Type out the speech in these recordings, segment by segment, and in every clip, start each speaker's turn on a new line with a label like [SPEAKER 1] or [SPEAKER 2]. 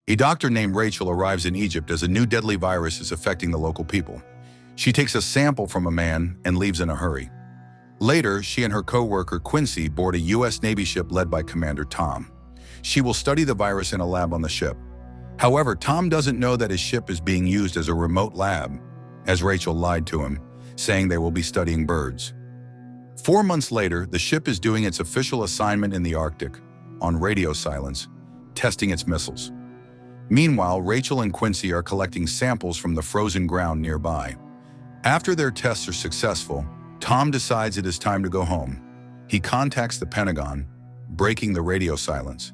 [SPEAKER 1] A doctor named Rachel arrives in Egypt as a new deadly virus is affecting the local people. She takes a sample from a man and leaves in a hurry. Later, she and her co-worker Quincy board a U.S. Navy ship led by Commander Tom. She will study the virus in a lab on the ship. However, Tom doesn't know that his ship is being used as a remote lab, as Rachel lied to him, saying they will be studying birds. 4 months later, the ship is doing its official assignment in the Arctic, on radio silence, testing its missiles. Meanwhile, Rachel and Quincy are collecting samples from the frozen ground nearby. After their tests are successful, Tom decides it is time to go home. He contacts the Pentagon, breaking the radio silence.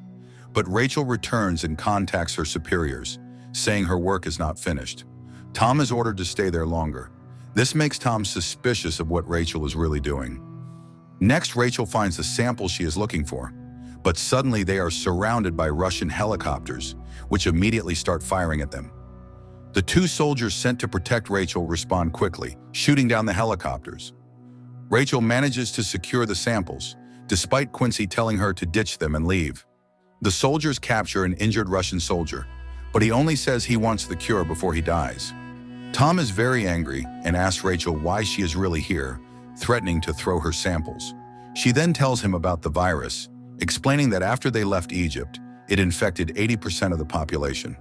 [SPEAKER 1] But Rachel returns and contacts her superiors, saying her work is not finished. Tom is ordered to stay there longer. This makes Tom suspicious of what Rachel is really doing. Next, Rachel finds the sample she is looking for, but suddenly they are surrounded by Russian helicopters, which immediately start firing at them. The 2 soldiers sent to protect Rachel respond quickly, shooting down the helicopters. Rachel manages to secure the samples, despite Quincy telling her to ditch them and leave. The soldiers capture an injured Russian soldier, but he only says he wants the cure before he dies. Tom is very angry and asks Rachel why she is really here, threatening to throw her samples. She then tells him about the virus, explaining that after they left Egypt, it infected 80% of the population.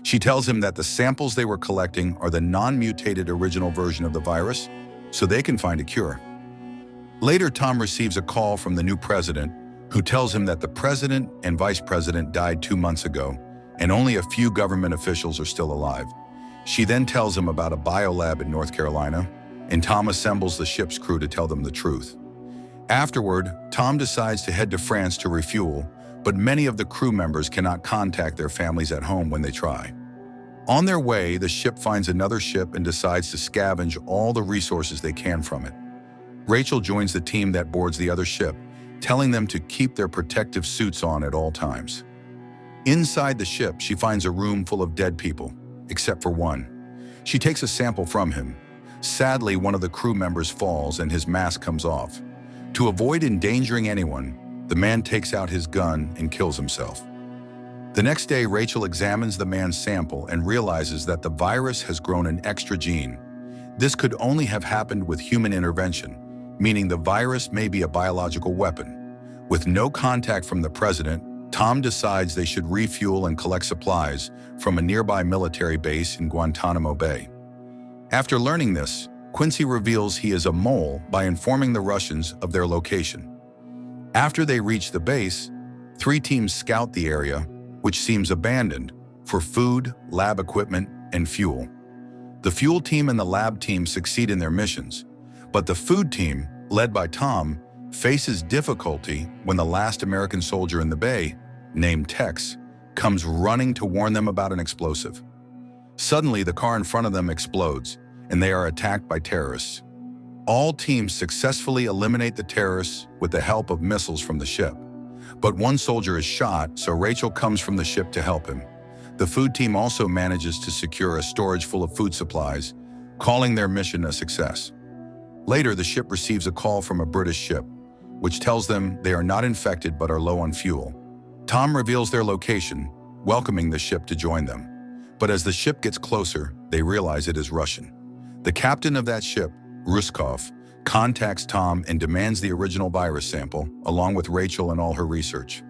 [SPEAKER 1] She tells him that the samples they were collecting are the non-mutated original version of the virus, so they can find a cure. Later, Tom receives a call from the new president, who tells him that the president and vice president died 2 months ago, and only a few government officials are still alive. She then tells him about a biolab in North Carolina, and Tom assembles the ship's crew to tell them the truth. Afterward, Tom decides to head to France to refuel, but many of the crew members cannot contact their families at home when they try. On their way, the ship finds another ship and decides to scavenge all the resources they can from it. Rachel joins the team that boards the other ship, telling them to keep their protective suits on at all times. Inside the ship, she finds a room full of dead people, except for one. She takes a sample from him. Sadly, one of the crew members falls and his mask comes off. To avoid endangering anyone, the man takes out his gun and kills himself. The next day, Rachel examines the man's sample and realizes that the virus has grown an extra gene. This could only have happened with human intervention, meaning the virus may be a biological weapon. With no contact from the president, Tom decides they should refuel and collect supplies from a nearby military base in Guantanamo Bay. After learning this, Quincy reveals he is a mole by informing the Russians of their location. After they reach the base, 3 teams scout the area, which seems abandoned, for food, lab equipment, and fuel. The fuel team and the lab team succeed in their missions, but the food team, led by Tom, faces difficulty when the last American soldier in the bay, named Tex, comes running to warn them about an explosive. Suddenly, the car in front of them explodes, and they are attacked by terrorists. All teams successfully eliminate the terrorists with the help of missiles from the ship. But one soldier is shot, so Rachel comes from the ship to help him. The food team also manages to secure a storage full of food supplies, calling their mission a success. Later, the ship receives a call from a British ship, which tells them they are not infected but are low on fuel. Tom reveals their location, welcoming the ship to join them. But as the ship gets closer, they realize it is Russian. The captain of that ship, Ruskov, contacts Tom and demands the original virus sample, along with Rachel and all her research.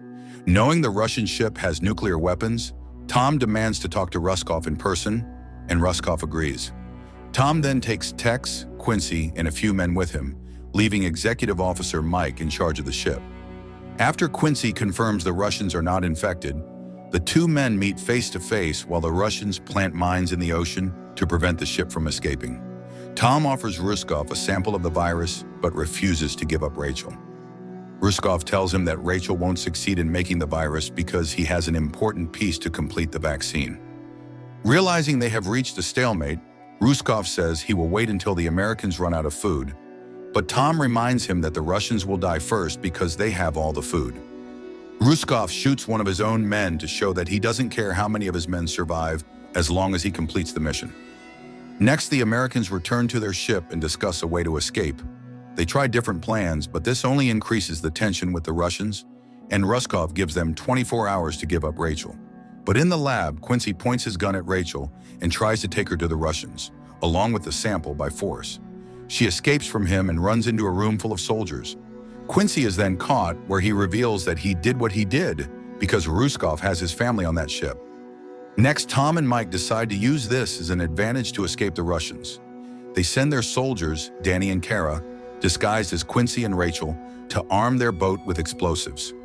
[SPEAKER 1] Knowing the Russian ship has nuclear weapons, Tom demands to talk to Ruskov in person, and Ruskov agrees. Tom then takes Tex, Quincy, and a few men with him, leaving Executive Officer Mike in charge of the ship. After Quincy confirms the Russians are not infected, the 2 men meet face to face while the Russians plant mines in the ocean to prevent the ship from escaping. Tom offers Ruskov a sample of the virus, but refuses to give up Rachel. Ruskov tells him that Rachel won't succeed in making the virus because he has an important piece to complete the vaccine. Realizing they have reached a stalemate, Ruskov says he will wait until the Americans run out of food, but Tom reminds him that the Russians will die first because they have all the food. Ruskov shoots one of his own men to show that he doesn't care how many of his men survive as long as he completes the mission. Next, the Americans return to their ship and discuss a way to escape. They try different plans, but this only increases the tension with the Russians, and Ruskov gives them 24 hours to give up Rachel. But in the lab, Quincy points his gun at Rachel and tries to take her to the Russians, along with the sample by force. She escapes from him and runs into a room full of soldiers. Quincy is then caught, where he reveals that he did what he did because Ruskov has his family on that ship. Next, Tom and Mike decide to use this as an advantage to escape the Russians. They send their soldiers, Danny and Kara, disguised as Quincy and Rachel, to arm their boat with explosives.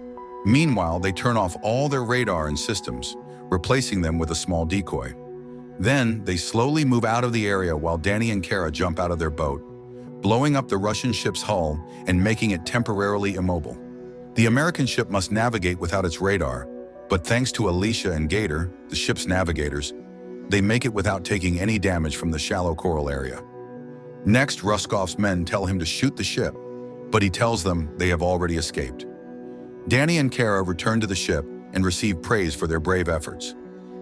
[SPEAKER 1] Meanwhile, they turn off all their radar and systems, replacing them with a small decoy. Then, they slowly move out of the area while Danny and Kara jump out of their boat, blowing up the Russian ship's hull and making it temporarily immobile. The American ship must navigate without its radar, but thanks to Alicia and Gator, the ship's navigators, they make it without taking any damage from the shallow coral area. Next, Ruskov's men tell him to shoot the ship, but he tells them they have already escaped. Danny and Kara return to the ship and receive praise for their brave efforts.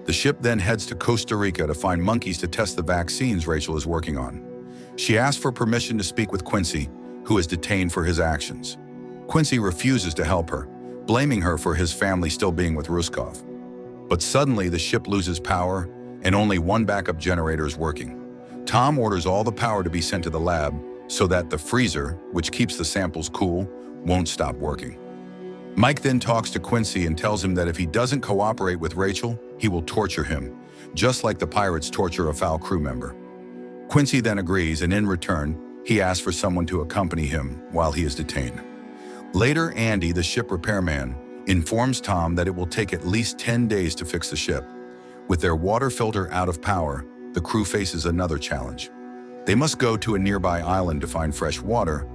[SPEAKER 1] The ship then heads to Costa Rica to find monkeys to test the vaccines Rachel is working on. She asks for permission to speak with Quincy, who is detained for his actions. Quincy refuses to help her, blaming her for his family still being with Ruskov. But suddenly the ship loses power and only one backup generator is working. Tom orders all the power to be sent to the lab so that the freezer, which keeps the samples cool, won't stop working. Mike then talks to Quincy and tells him that if he doesn't cooperate with Rachel, he will torture him, just like the pirates torture a foul crew member. Quincy then agrees, and in return, he asks for someone to accompany him while he is detained. Later, Andy, the ship repairman, informs Tom that it will take at least 10 days to fix the ship. With their water filter out of power, the crew faces another challenge. They must go to a nearby island to find fresh water,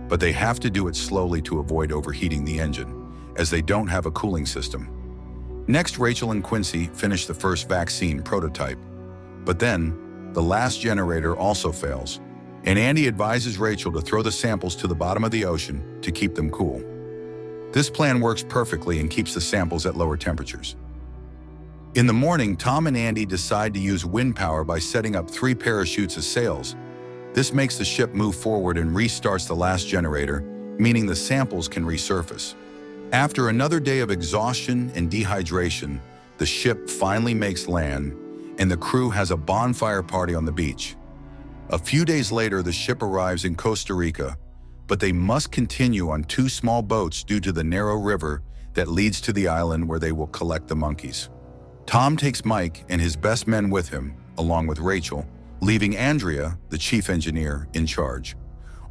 [SPEAKER 1] but they have to do it slowly to avoid overheating the engine, as they don't have a cooling system. Next, Rachel and Quincy finish the first vaccine prototype, but then the last generator also fails, and Andy advises Rachel to throw the samples to the bottom of the ocean to keep them cool. This plan works perfectly and keeps the samples at lower temperatures. In the morning, Tom and Andy decide to use wind power by setting up 3 parachutes as sails. This makes the ship move forward and restarts the last generator, meaning the samples can resurface. After another day of exhaustion and dehydration, the ship finally makes land, and the crew has a bonfire party on the beach. A few days later, the ship arrives in Costa Rica, but they must continue on 2 small boats due to the narrow river that leads to the island where they will collect the monkeys. Tom takes Mike and his best men with him, along with Rachel, leaving Andrea, the chief engineer, in charge.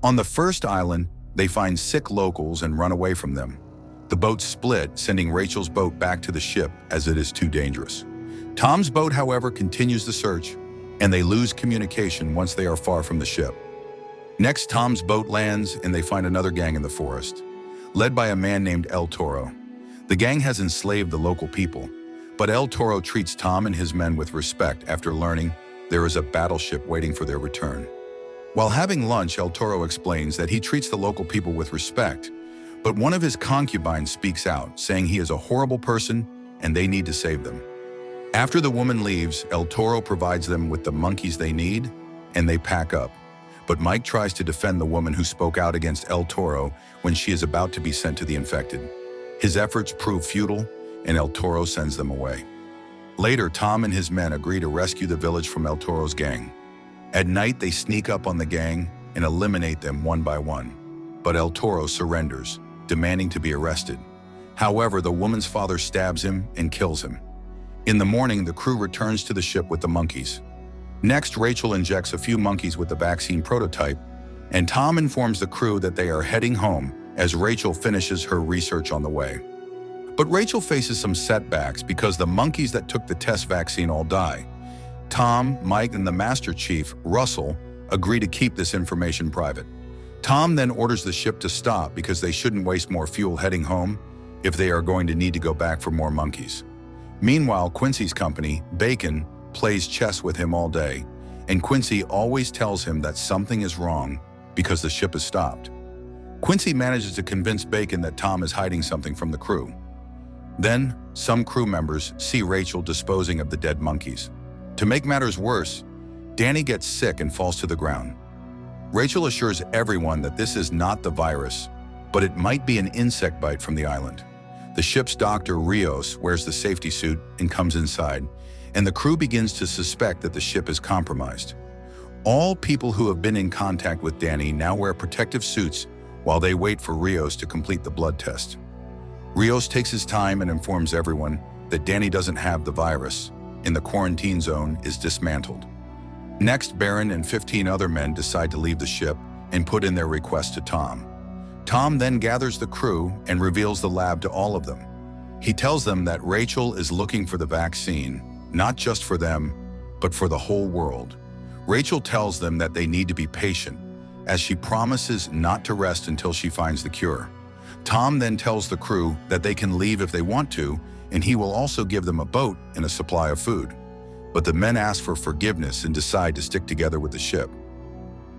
[SPEAKER 1] On the first island, they find sick locals and run away from them. The boats split, sending Rachel's boat back to the ship as it is too dangerous. Tom's boat, however, continues the search, and they lose communication once they are far from the ship. Next, Tom's boat lands, and they find another gang in the forest, led by a man named El Toro. The gang has enslaved the local people, but El Toro treats Tom and his men with respect after learning there is a battleship waiting for their return. While having lunch, El Toro explains that he treats the local people with respect, but one of his concubines speaks out, saying he is a horrible person and they need to save them. After the woman leaves, El Toro provides them with the monkeys they need, and they pack up. But Mike tries to defend the woman who spoke out against El Toro when she is about to be sent to the infected. His efforts prove futile, and El Toro sends them away. Later, Tom and his men agree to rescue the village from El Toro's gang. At night, they sneak up on the gang and eliminate them one by one. But El Toro surrenders, demanding to be arrested. However, the woman's father stabs him and kills him. In the morning, the crew returns to the ship with the monkeys. Next, Rachel injects a few monkeys with the vaccine prototype, and Tom informs the crew that they are heading home as Rachel finishes her research on the way. But Rachel faces some setbacks because the monkeys that took the test vaccine all die. Tom, Mike, and the Master Chief, Russell, agree to keep this information private. Tom then orders the ship to stop because they shouldn't waste more fuel heading home if they are going to need to go back for more monkeys. Meanwhile, Quincy's company, Bacon, plays chess with him all day, and Quincy always tells him that something is wrong because the ship has stopped. Quincy manages to convince Bacon that Tom is hiding something from the crew. Then, some crew members see Rachel disposing of the dead monkeys. To make matters worse, Danny gets sick and falls to the ground. Rachel assures everyone that this is not the virus, but it might be an insect bite from the island. The ship's doctor, Rios, wears the safety suit and comes inside, and the crew begins to suspect that the ship is compromised. All people who have been in contact with Danny now wear protective suits while they wait for Rios to complete the blood test. Rios takes his time and informs everyone that Danny doesn't have the virus, and the quarantine zone is dismantled. Next, Baron and 15 other men decide to leave the ship and put in their request to Tom. Tom then gathers the crew and reveals the lab to all of them. He tells them that Rachel is looking for the vaccine, not just for them, but for the whole world. Rachel tells them that they need to be patient, as she promises not to rest until she finds the cure. Tom then tells the crew that they can leave if they want to, and he will also give them a boat and a supply of food. But the men ask for forgiveness and decide to stick together with the ship.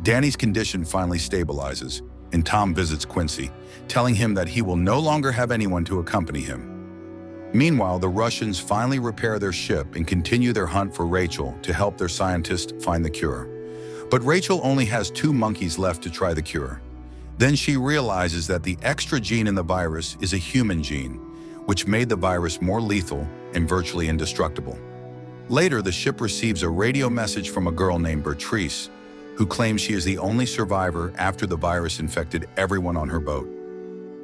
[SPEAKER 1] Danny's condition finally stabilizes, and Tom visits Quincy, telling him that he will no longer have anyone to accompany him. Meanwhile, the Russians finally repair their ship and continue their hunt for Rachel to help their scientists find the cure. But Rachel only has 2 monkeys left to try the cure. Then she realizes that the extra gene in the virus is a human gene, which made the virus more lethal and virtually indestructible. Later, the ship receives a radio message from a girl named Beatrice, who claims she is the only survivor after the virus infected everyone on her boat.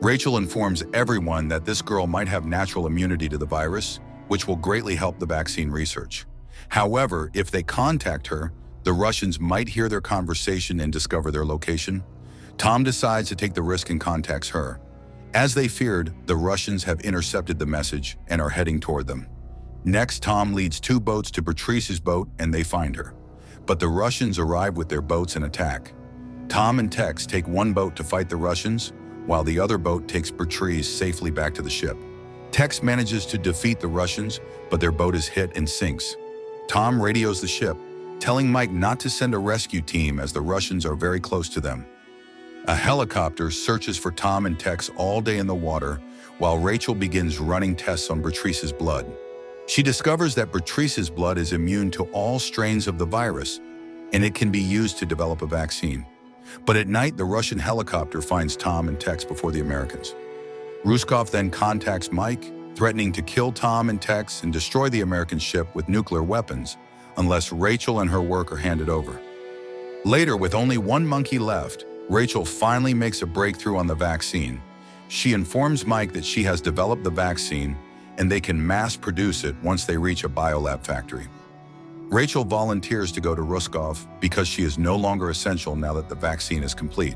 [SPEAKER 1] Rachel informs everyone that this girl might have natural immunity to the virus, which will greatly help the vaccine research. However, if they contact her, the Russians might hear their conversation and discover their location. Tom decides to take the risk and contacts her. As they feared, the Russians have intercepted the message and are heading toward them. Next, Tom leads 2 boats to Beatrice's boat and they find her. But the Russians arrive with their boats and attack. Tom and Tex take one boat to fight the Russians, while the other boat takes Beatrice safely back to the ship. Tex manages to defeat the Russians, but their boat is hit and sinks. Tom radios the ship, telling Mike not to send a rescue team as the Russians are very close to them. A helicopter searches for Tom and Tex all day in the water, while Rachel begins running tests on Beatrice's blood. She discovers that Beatrice's blood is immune to all strains of the virus, and it can be used to develop a vaccine. But at night, the Russian helicopter finds Tom and Tex before the Americans. Ruskov then contacts Mike, threatening to kill Tom and Tex and destroy the American ship with nuclear weapons unless Rachel and her work are handed over. Later, with only 1 monkey left, Rachel finally makes a breakthrough on the vaccine. She informs Mike that she has developed the vaccine and they can mass produce it once they reach a biolab factory. Rachel volunteers to go to Ruskov because she is no longer essential now that the vaccine is complete.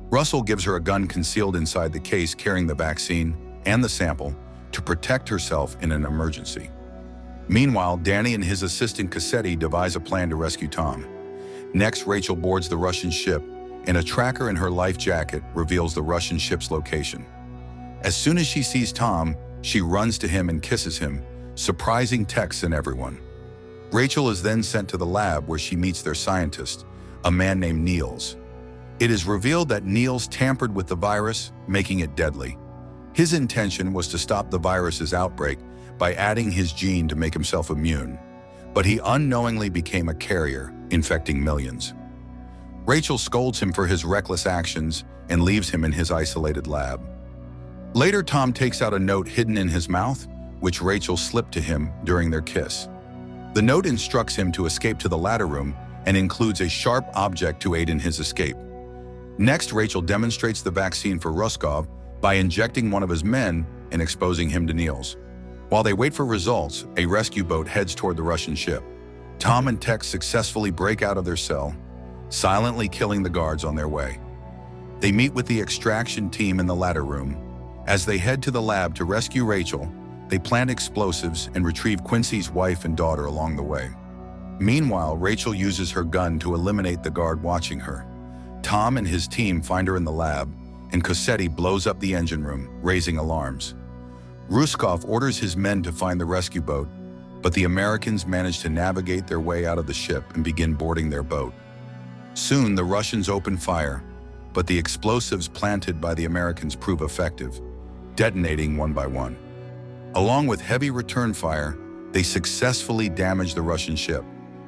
[SPEAKER 1] Russell gives her a gun concealed inside the case carrying the vaccine and the sample to protect herself in an emergency. Meanwhile, Danny and his assistant Cassetti devise a plan to rescue Tom. Next, Rachel boards the Russian ship, and a tracker in her life jacket reveals the Russian ship's location. As soon as she sees Tom, she runs to him and kisses him, surprising Tex and everyone. Rachel is then sent to the lab where she meets their scientist, a man named Niels. It is revealed that Niels tampered with the virus, making it deadly. His intention was to stop the virus's outbreak by adding his gene to make himself immune, but he unknowingly became a carrier, infecting millions. Rachel scolds him for his reckless actions and leaves him in his isolated lab. Later, Tom takes out a note hidden in his mouth, which Rachel slipped to him during their kiss. The note instructs him to escape to the ladder room and includes a sharp object to aid in his escape. Next, Rachel demonstrates the vaccine for Ruskov by injecting one of his men and exposing him to Niels. While they wait for results, a rescue boat heads toward the Russian ship. Tom and Tex successfully break out of their cell, silently killing the guards on their way. They meet with the extraction team in the ladder room. As they head to the lab to rescue Rachel, they plant explosives and retrieve Quincy's wife and daughter along the way. Meanwhile, Rachel uses her gun to eliminate the guard watching her. Tom and his team find her in the lab, and Cassetti blows up the engine room, raising alarms. Ruskov orders his men to find the rescue boat, but the Americans manage to navigate their way out of the ship and begin boarding their boat. Soon, the Russians open fire, but the explosives planted by the Americans prove effective, detonating one by one. Along with heavy return fire, they successfully damage the Russian ship.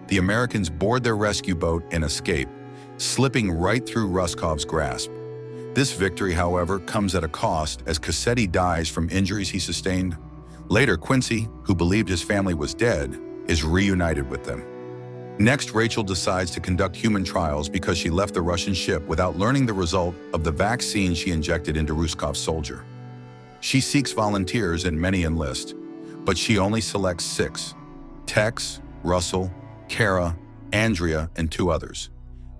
[SPEAKER 1] The Americans board their rescue boat and escape, slipping right through Ruskov's grasp. This victory, however, comes at a cost as Cassetti dies from injuries he sustained. Later, Quincy, who believed his family was dead, is reunited with them. Next, Rachel decides to conduct human trials because she left the Russian ship without learning the result of the vaccine she injected into Ruskov's soldier. She seeks volunteers and many enlist, but she only selects 6: Tex, Russell, Kara, Andrea, and 2 others.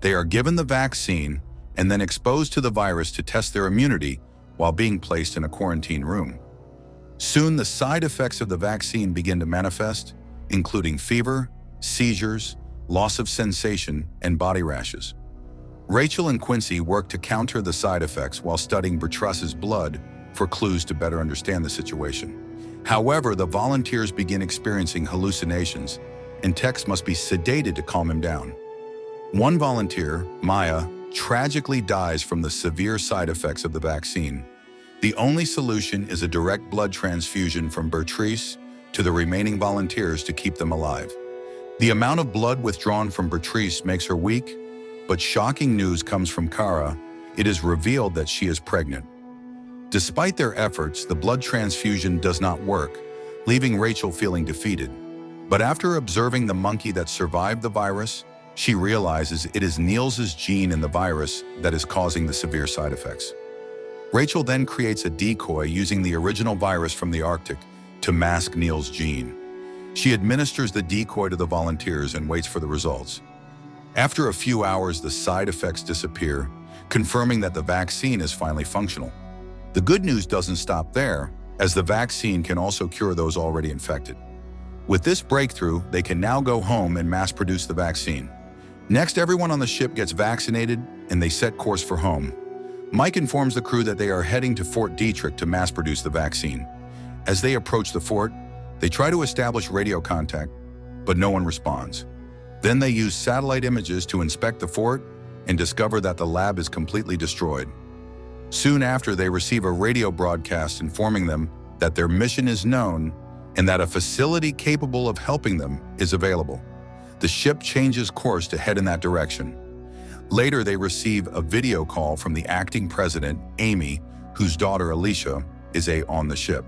[SPEAKER 1] They are given the vaccine and then exposed to the virus to test their immunity while being placed in a quarantine room. Soon, the side effects of the vaccine begin to manifest, including fever, seizures, loss of sensation, and body rashes. Rachel and Quincy work to counter the side effects while studying Betrayal's blood for clues to better understand the situation. However, the volunteers begin experiencing hallucinations, and Tex must be sedated to calm him down. One volunteer, Maya, tragically dies from the severe side effects of the vaccine. The only solution is a direct blood transfusion from Beatrice to the remaining volunteers to keep them alive. The amount of blood withdrawn from Beatrice makes her weak, but shocking news comes from Kara. It is revealed that she is pregnant. Despite their efforts, the blood transfusion does not work, leaving Rachel feeling defeated. But after observing the monkey that survived the virus, she realizes it is Niels's gene in the virus that is causing the severe side effects. Rachel then creates a decoy using the original virus from the Arctic to mask Niels' gene. She administers the decoy to the volunteers and waits for the results. After a few hours, the side effects disappear, confirming that the vaccine is finally functional. The good news doesn't stop there, as the vaccine can also cure those already infected. With this breakthrough, they can now go home and mass-produce the vaccine. Next, everyone on the ship gets vaccinated, and they set course for home. Mike informs the crew that they are heading to Fort Detrick to mass-produce the vaccine. As they approach the fort, they try to establish radio contact, but no one responds. Then they use satellite images to inspect the fort and discover that the lab is completely destroyed. Soon after, they receive a radio broadcast informing them that their mission is known and that a facility capable of helping them is available. The ship changes course to head in that direction. Later, they receive a video call from the acting president, Amy, whose daughter, Alicia, is on the ship.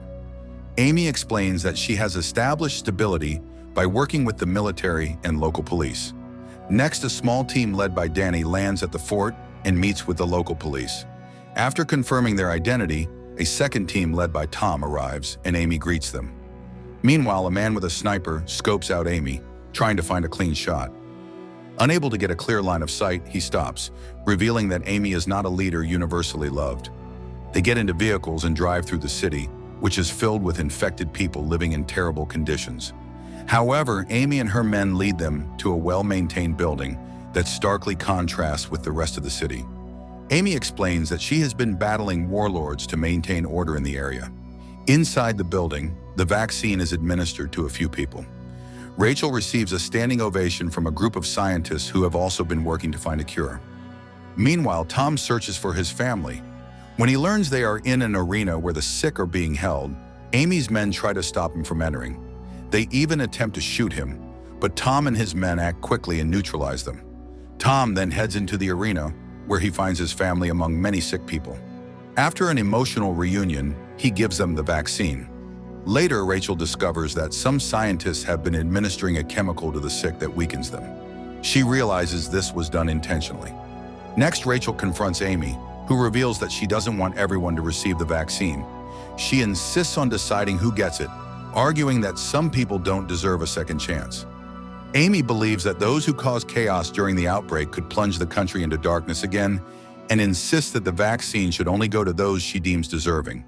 [SPEAKER 1] Amy explains that she has established stability by working with the military and local police. Next, a small team led by Danny lands at the fort and meets with the local police. After confirming their identity, a second team led by Tom arrives and Amy greets them. Meanwhile, a man with a sniper scopes out Amy, trying to find a clean shot. Unable to get a clear line of sight, he stops, revealing that Amy is not a leader universally loved. They get into vehicles and drive through the city, which is filled with infected people living in terrible conditions. However, Amy and her men lead them to a well-maintained building that starkly contrasts with the rest of the city. Amy explains that she has been battling warlords to maintain order in the area. Inside the building, the vaccine is administered to a few people. Rachel receives a standing ovation from a group of scientists who have also been working to find a cure. Meanwhile, Tom searches for his family. When he learns they are in an arena where the sick are being held, Amy's men try to stop him from entering. They even attempt to shoot him, but Tom and his men act quickly and neutralize them. Tom then heads into the arena, where he finds his family among many sick people. After an emotional reunion, he gives them the vaccine. Later, Rachel discovers that some scientists have been administering a chemical to the sick that weakens them. She realizes this was done intentionally. Next, Rachel confronts Amy, who reveals that she doesn't want everyone to receive the vaccine. She insists on deciding who gets it, arguing that some people don't deserve a second chance. Amy believes that those who caused chaos during the outbreak could plunge the country into darkness again, and insists that the vaccine should only go to those she deems deserving.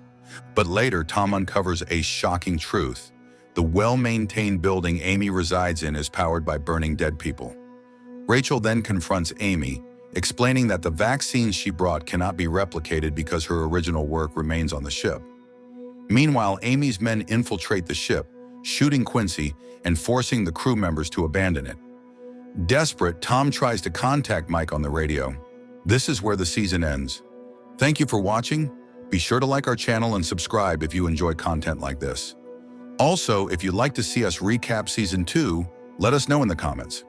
[SPEAKER 1] But later, Tom uncovers a shocking truth. The well-maintained building Amy resides in is powered by burning dead people. Rachel then confronts Amy, explaining that the vaccine she brought cannot be replicated because her original work remains on the ship. Meanwhile, Amy's men infiltrate the ship, shooting Quincy and forcing the crew members to abandon it. Desperate, Tom tries to contact Mike on the radio. This is where the season ends. Thank you for watching. Be sure to like our channel and subscribe if you enjoy content like this. Also, if you'd like to see us recap Season 2, let us know in the comments.